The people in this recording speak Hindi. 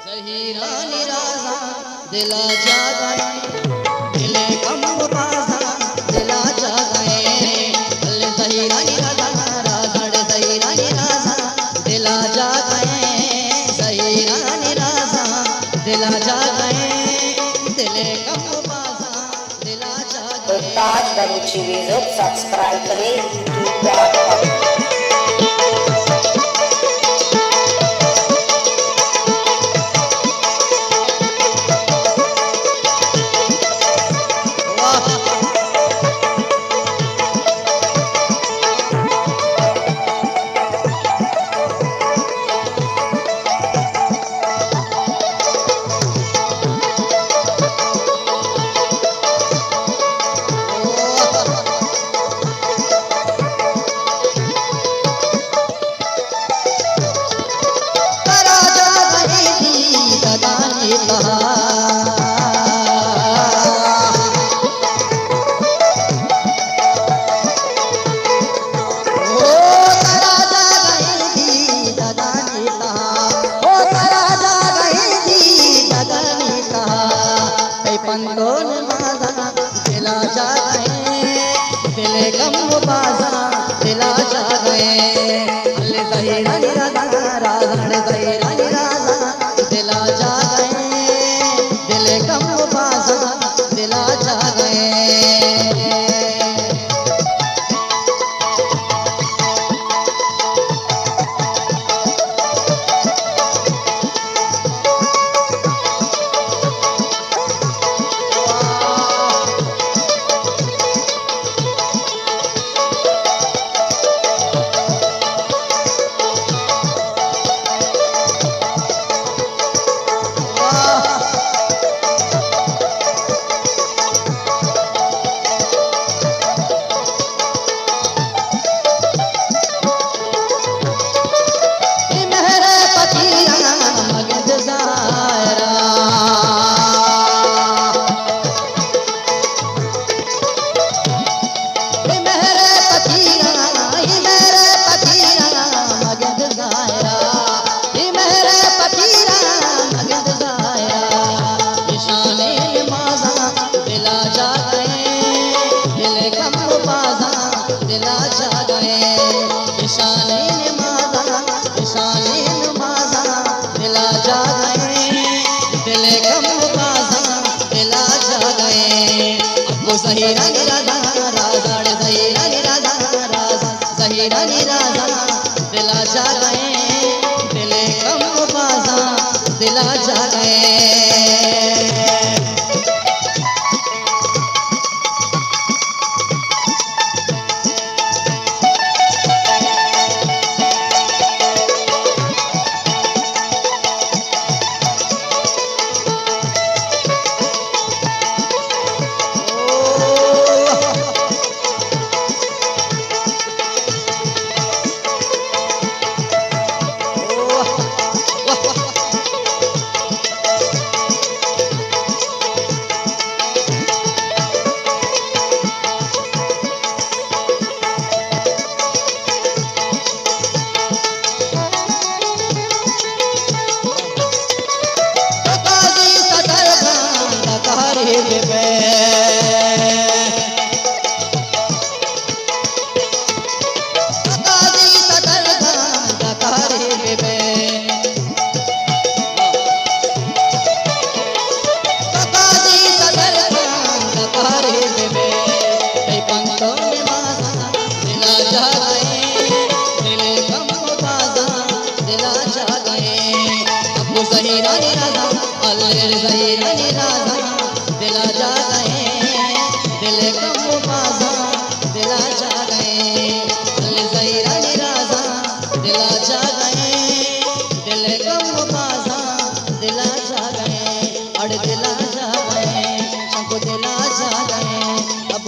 ज़हीरा निराज़ा दिला जा गए, दिले कम बाज़ा दिला जा गए। ज़हीरा निराज़ा राज़ड़ ज़हीरा निराज़ा दिला जा गए, ज़हीरा निराज़ा दिला जा गए, दिले कम बाज़ा दिला जा गए। ताज बरूची वीडियो सब्सक्राइब करें यूट्यूब पे। पंडोल बाज़ा दिला जा गए, दिले कम बाज़ा दिला जा गए। ज़हीरा निराज़ा राज़ड़ ज़हीरा निराज़ा दिला जा गए, दिले कम बाज़ा दिला जा गए। ज़हीरा निराज़ा राज़ड़ ज़हीरा निराज़ा ज़हीरा निराज़ा दिला जा गए, दिले कम बाज़ा दिला जा गए। ज़हीरा निराज़ा ज़हीरा निराज़ा दिला जा गए, दिले कम बाज़ा दिला जा गए। ज़हीरा निराज़ा दिला जा गए, दिले कम बाज़ा दिला जा गए। अड़ दिला जा गए, शंको दिला जा गए, अब